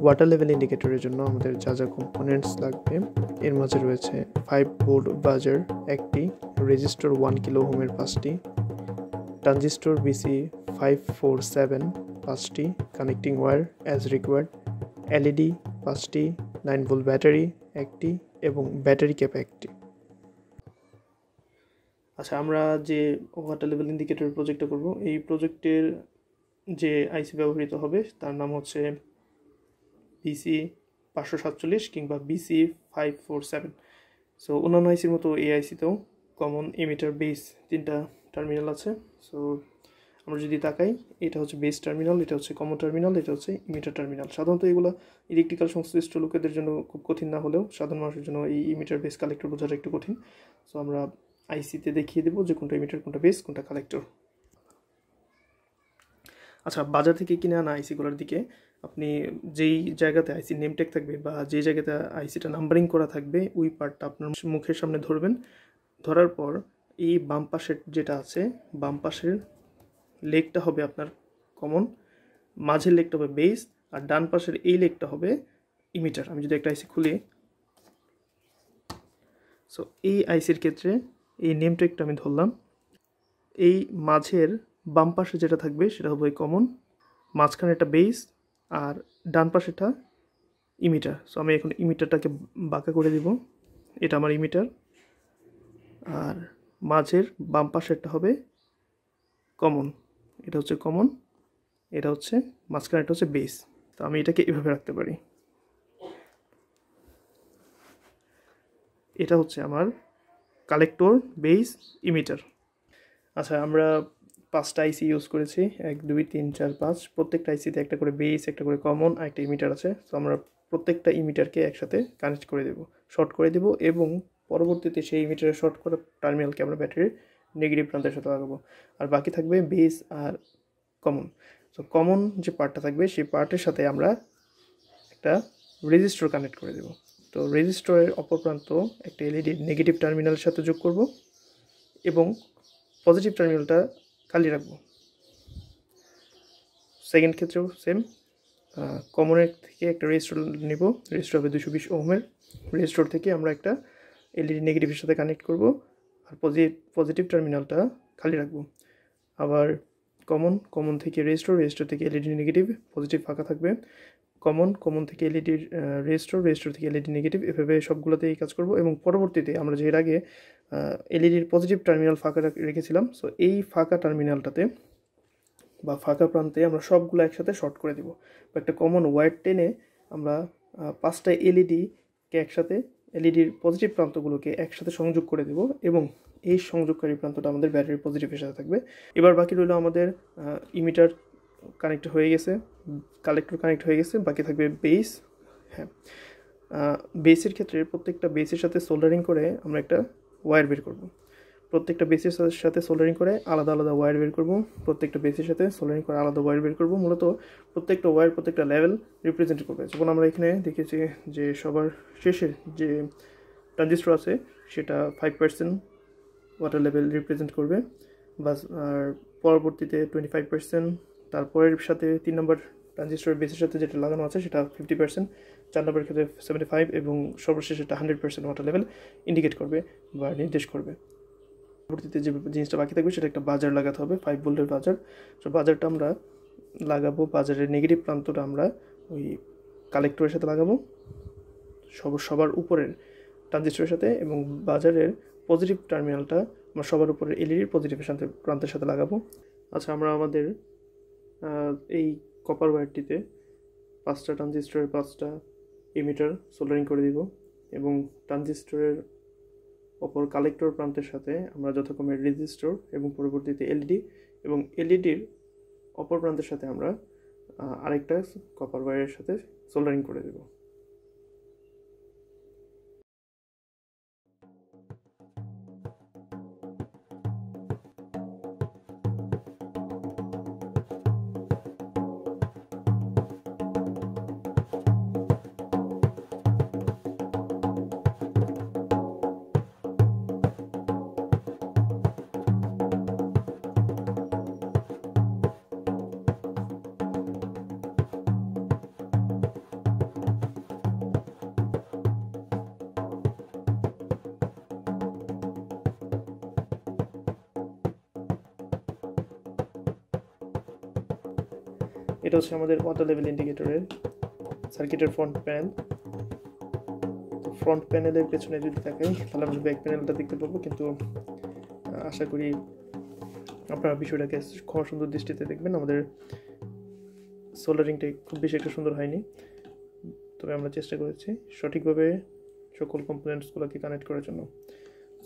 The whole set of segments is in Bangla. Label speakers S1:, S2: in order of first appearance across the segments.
S1: ওয়াটার লেভেল ইন্ডিকেটরের জন্য আমাদের যা যা কম্পোনেন্টস লাগবে এর মাঝে রয়েছে 5 ভোল্ট বাজার একটি, রেজিস্টর 1 কিলো ওহমের 5টি, ট্রানজিস্টর BC 547 5টি, connecting wire as required, LED 5টি, 9 ভোল্ট ব্যাটারি একটি এবং ব্যাটারি ক্যাপ একটি। আচ্ছা, আমরা যে ওয়াটার লেভেল ইন্ডিকেটর প্রজেক্টটা করব, এই প্রজেক্টের যে আইসি ব্যবহৃত হবে তার নাম হচ্ছে BC 547 কিংবা BC 547। সো অন্যান্য আইসির মতো এই আইসিতেও কমন, এমিটার, বেস তিনটা টার্মিনাল আছে। সো আমরা যদি তাকাই, এটা হচ্ছে বেস টার্মিনাল, এটা হচ্ছে কমন টার্মিনাল, এটা হচ্ছে ইমিটার টার্মিনাল। সাধারণত এগুলো ইলেকট্রিক্যাল সংশ্লিষ্ট লোকেদের জন্য খুব কঠিন না হলেও সাধারণ মানুষের জন্য এই ইমিটার বেস কালেক্টর বোঝাটা একটু কঠিন। সো আমরা আইসিতে দেখিয়ে দেবো যে কোনটা ইমিটার, কোনটা বেস, কোনটা কালেক্টর। আচ্ছা, বাজার থেকে কিনে আনা আইসিগুলোর দিকে আপনি যেই জায়গাতে আইসি নেম ট্যাগ থাকবে বা যেই জায়গাতে আইসিটা নাম্বারিং করা থাকবে ওই পার্টটা আপনার মুখের সামনে ধরবেন। ধরার পর এই বাম পাশের যেটা আছে, বাম পাশের লেগটা হবে আপনার কমন, মাঝের লেগটা হবে বেস, আর ডান পাশের এই লেগটা হবে ইমিটার। আমি যদি একটা আইসি খুলি, সো এই আইসির ক্ষেত্রে এই নেম ট্যাগটা আমি ধরলাম। এই মাঝের বাম পাশে যেটা থাকবে সেটা হবে কমন, মাঝখানে একটা বেস, আর ডান পাশেটা ইমিটার। সো আমি এখন ইমিটারটাকে বাঁকা করে দিব, এটা আমার ইমিটার। আর মাঝের বাম পাশেরটা হবে কমন, এটা হচ্ছে কমন, এটা হচ্ছে মাঝখানে, এটা হচ্ছে বেস। তো আমি এটাকে এভাবে রাখতে পারি। এটা হচ্ছে আমার কালেক্টর, বেস, ইমিটার। আচ্ছা, আমরা 5টা আইসি ইউজ করেছি, 1 2 3 4 5। প্রত্যেকটা আইসিতে একটা করে বেস, একটা করে কমন আর একটা ইমিটার আছে। তো আমরা প্রত্যেকটা ইমিটারকে একসাথে কানেক্ট করে দেব, শর্ট করে দেব, এবং পরবর্তীতে সেই ইমিটারের শর্ট করা টার্মিনালকে আমরা ব্যাটারির নেগেটিভ প্রান্তের সাথে লাগাবো। আর বাকি থাকবে বেস আর কমন। তো কমন যে পার্টটা থাকবে সেই পার্টের সাথে আমরা একটা রেজিস্টর কানেক্ট করে দেব। তো রেজিস্টরের অপর প্রান্ত একটা LED নেগেটিভ টার্মিনালের সাথে যোগ করব এবং পজিটিভ টার্মিনালটা খালি রাখবো। সেকেন্ড ক্ষেত্রেও সেম, কমনের থেকে একটা রেজিস্টর নেব, রেজিস্টর হবে 220 ওহমের। রেজিস্টর থেকে আমরা একটা LED নেগেটিভের সাথে কানেক্ট করব আর পজিটিভ টার্মিনালটা খালি রাখবো। আবার কমন থেকে রেজিস্টর থেকে LED নেগেটিভ, পজিটিভ ফাঁকা থাকবে। কমন থেকে LED রেজিস্টর থেকে LED নেগেটিভ, এভাবে সবগুলোতেই কাজ করব। এবং পরবর্তীতে আমরা যে এর আগে LEDর পজিটিভ টার্মিনাল ফাঁকা রেখেছিলাম, সো এই ফাঁকা টার্মিনালটাতে বা ফাঁকা প্রান্তে আমরা সবগুলো একসাথে শর্ট করে দেব। একটা কমন ওয়্যার টেনে আমরা 5টা LEDকে একসাথে, LEDর পজিটিভ প্রান্তগুলোকে একসাথে সংযোগ করে দেব, এবং এই সংযোগকারী প্রান্তটা আমাদের ব্যাটারির পজিটিভের সাথে থাকবে। এবার বাকি রইল আমাদের ইমিটার কানেক্ট হয়ে গেছে, কালেক্টর কানেক্ট হয়ে গেছে, বাকি থাকবে বেস। হ্যাঁ, বেসের ক্ষেত্রে প্রত্যেকটা বেসের সাথে সোল্ডারিং করে আমরা একটা ওয়্যার বের করব। প্রত্যেকটা বেসের সাথে সোল্ডারিং করে আলাদা আলাদা ওয়্যার বের করব। প্রত্যেকটা বেসের সাথে সোল্ডারিং করে আলাদা ওয়্যার বের করব। মূলত প্রত্যেকটা ওয়্যার প্রত্যেকটা লেভেল রিপ্রেজেন্ট করবে। যেমন আমরা এখানে দেখেছি যে সবার শেষে যে ট্রানজিস্টর আছে সেটা 5% ওয়াটার লেভেল রিপ্রেজেন্ট করবে, বাস। আর পরবর্তীতে 25%, তারপরের সাথে 3 নম্বর ট্রানজিস্টরের বেসের সাথে যেটা লাগানো আছে সেটা 50%, 4 নম্বরের ক্ষেত্রে 75, এবং সর্বশেষে এটা 100% ওয়াটার লেভেল ইন্ডিকেট করবে বা নির্দেশ করবে। পরবর্তীতে যে জিনিসটা বাকি থাকবে সেটা একটা বাজার লাগাতে হবে, 5 ভোল্টের বাজার। তো বাজারটা আমরা লাগাবো, বাজারের নেগেটিভ প্রান্তটা আমরা ওই কালেক্টরের সাথে লাগাবো সবার উপরের ট্রানজিস্টরের সাথে, এবং বাজারের পজিটিভ টার্মিনালটা আমরা সবার উপরের LEDর পজিটিভের সাথে প্রান্তের সাথে লাগাবো। আচ্ছা, আমরা আমাদের এই কপার ওয়্যারটিতে 5টা ট্রানজিস্টরের 5টা ইমিটার সোল্ডারিং করে দিব, এবং ট্রানজিস্টরের অপর কালেক্টর প্রান্তের সাথে আমরা যথাক্রমে রেজিস্টর এবং পরবর্তীতে LED, এবং LEDর অপর প্রান্তের সাথে আমরা আরেকটা কপার ওয়্যারের সাথে সোল্ডারিং করে দেব। এটা হচ্ছে আমাদের ওয়াটার লেভেল ইন্ডিকেটরের সার্কিটের ফ্রন্ট প্যানেল। তো ফ্রন্ট প্যানেলের পেছনে যদি তাকাই তাহলে আমরা ব্যাক প্যানেলটা দেখতে পাবো, কিন্তু আশা করি আপনারা বিষয়টাকে খুব সুন্দর দৃষ্টিতে দেখবেন। আমাদের সোল্ডারিংটা খুব বেশি একটা সুন্দর হয়নি, তবে আমরা চেষ্টা করেছি সঠিকভাবে সকল কম্পোনেন্টসগুলোকে কানেক্ট করার জন্য।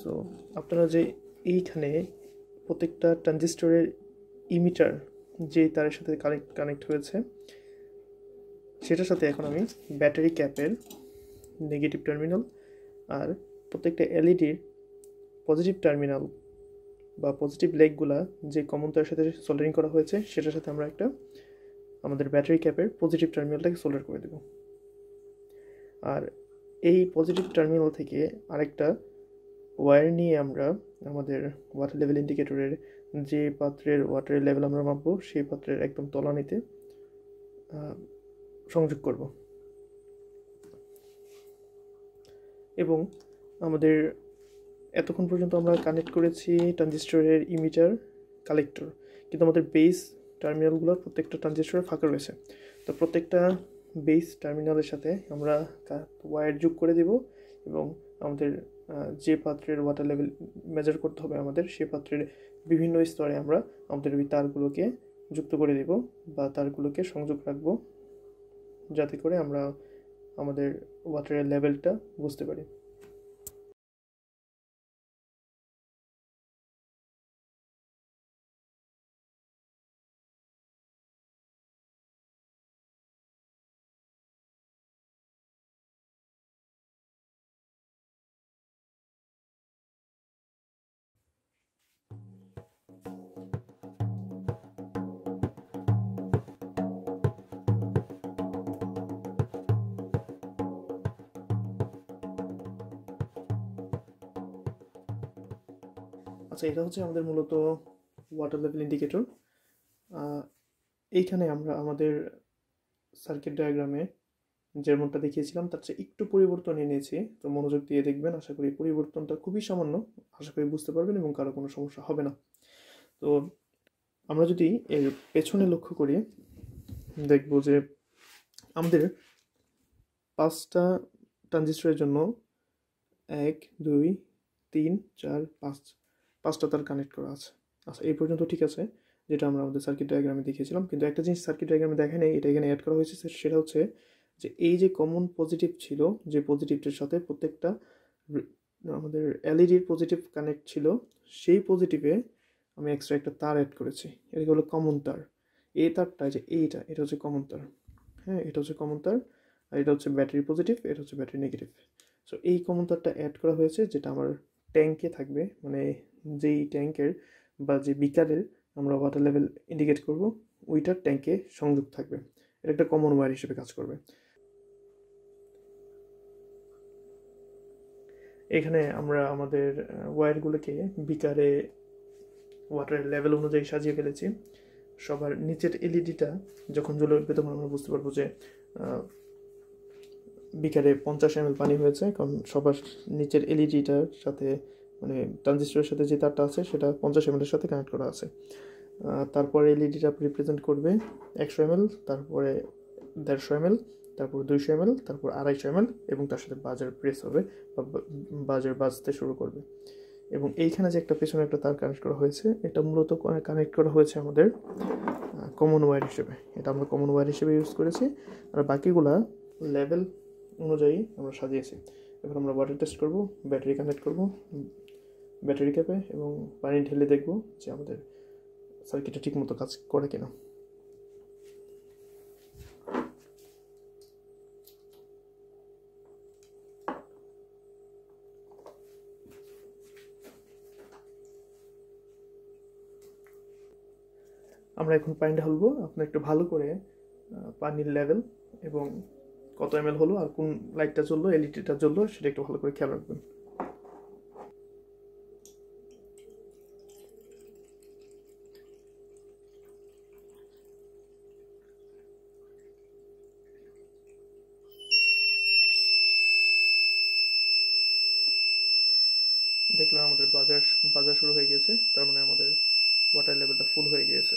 S1: সো আপনারা যে এইখানে প্রত্যেকটা ট্রানজিস্টরের ইমিটার যে তারের সাথে কানেক্ট হয়েছে, সেটার সাথে এখন আমি ব্যাটারি ক্যাপের নেগেটিভ টার্মিনাল আর প্রত্যেকটা এলইডির পজিটিভ টার্মিনাল বা পজিটিভ লেগগুলা যে কমন তারের সাথে সোল্ডারিং করা হয়েছে, সেটার সাথে আমরা একটা আমাদের ব্যাটারি ক্যাপের পজিটিভ টার্মিনালটাকে সোল্ডার করে দেব। আর এই পজিটিভ টার্মিনাল থেকে আরেকটা ওয়্যার নিয়ে আমরা আমাদের ওয়াটার লেভেল ইন্ডিকেটরের যে পাত্রের ওয়াটারের লেভেল আমরা মাপবো সেই পাত্রের একদম তলানিতে সংযোগ করব। এবং আমাদের এতক্ষণ পর্যন্ত আমরা কানেক্ট করেছি ট্রানজিস্টরের ইমিটার, কালেক্টর, কিন্তু আমাদের বেস টার্মিনালগুলোর প্রত্যেকটা ট্রানজিস্টরে ফাঁকা রয়েছে। তো প্রত্যেকটা বেস টার্মিনালের সাথে আমরা ওয়্যার যোগ করে দেব এবং আমাদের যে পাত্রের ওয়াটার লেভেল মেজার করতে হবে আমাদের, সেই পাত্রের বিভিন্ন স্তরে আমরা আমাদের ওই তারগুলোকে যুক্ত করে দেব বা তারগুলোকে সংযোগ রাখব, যাতে করে আমরা আমাদের ওয়াটারের লেভেলটা বুঝতে পারি। আচ্ছা, এটা হচ্ছে আমাদের মূলত ওয়াটার লেভেল ইন্ডিকেটর। এইখানে আমরা আমাদের সার্কিট ডায়াগ্রামে যেমনটা দেখিয়েছিলাম তার চেয়ে একটু পরিবর্তন এনেছি। তো মনোযোগ দিয়ে দেখবেন, আশা করি পরিবর্তনটা খুবই সামান্য, আশা করি বুঝতে পারবেন এবং কারো কোনো সমস্যা হবে না। তো আমরা যদি এর পেছনে লক্ষ্য করি, দেখব যে আমাদের 5টা ট্রানজিস্টরের জন্য 1 2 3 4 5টা তার কানেক্ট করা আছে। আচ্ছা, এই পর্যন্ত ঠিক আছে, যেটা আমরা আমাদের সার্কিট ডায়াগ্রামে দেখিয়েছিলাম। কিন্তু একটা জিনিস সার্কিট ডায়াগ্রামে দেখা নেই, এটা এখানে অ্যাড করা হয়েছে। সেটা হচ্ছে যে এই যে কমন পজিটিভ ছিল, যে পজিটিভটার সাথে প্রত্যেকটা আমাদের এলইডির পজিটিভ কানেক্ট ছিল, সেই পজিটিভে আমি এক্সট্রা একটা তার অ্যাড করেছি। এটা হলো কমন তার। এই তারটা যে এটা হচ্ছে কমন তার। হ্যাঁ, এটা হচ্ছে কমন তার, আর এটা হচ্ছে ব্যাটারি পজিটিভ, এটা হচ্ছে ব্যাটারি নেগেটিভ। সো এই কমন তারটা অ্যাড করা হয়েছে, যেটা আমার ট্যাঙ্কে থাকবে, মানে যেই ট্যাঙ্কের বা যে বিকারের আমরা ওয়াটার লেভেল ইন্ডিকেট করব, ওইটার ট্যাঙ্কে সংযোগ থাকবে। এটা একটা কমন ওয়্যার হিসেবে কাজ করবে। এখানে আমরা আমাদের ওয়্যারগুলোকে বিকারে ওয়াটারের লেভেল অনুযায়ী সাজিয়ে ফেলেছি। সবার নিচের এলইডিটা যখন জ্বলে উঠবে তখন আমরা বুঝতে পারবো যে বিকারে 50 ml পানি হয়েছে, কারণ সবার নিচের এলইডিটার সাথে মানে ট্রানজিস্টরের সাথে যে তারটা আছে সেটা 50 ml এর সাথে কানেক্ট করা আছে। তারপরে এলইডিটা রিপ্রেজেন্ট করবে 100 ml, তারপরে 150 ml, তারপর 200 ml, তারপর 250 ml, এবং তার সাথে বাজার প্রেস হবে বা বাজার বাজতে শুরু করবে। এবং এইখানে যে একটা পেছনে একটা তার কানেক্ট করা হয়েছে, এটা মূলত কানেক্ট করা হয়েছে আমাদের কমন ওয়্যার হিসেবে। এটা আমরা কমন ওয়্যার হিসেবে ইউজ করেছি, আর বাকিগুলা লেভেল অনুযায়ী আমরা সাজিয়েছি। এখন আমরা ওয়াটার টেস্ট করব, ব্যাটারি কানেক্ট করব ব্যাটারি ক্যাপে, এবং পানি ঢেলে দেখব যে আমাদের সার্কিটটা ঠিকমতো কাজ করে কিনা। আমরা এখন পানি ঢালবো। আপনার একটু ভালো করে পানির লেভেল এবং কত ml হলো আর কোন লাইটটা জ্বললো, এলইডিটা জ্বললো, সেটা একটু ভালো করে খেয়াল রাখবেন। দেখলাম আমাদের বাজার শুরু হয়ে গেছে, তার মানে আমাদের ওয়াটার লেভেলটা ফুল হয়ে গিয়েছে।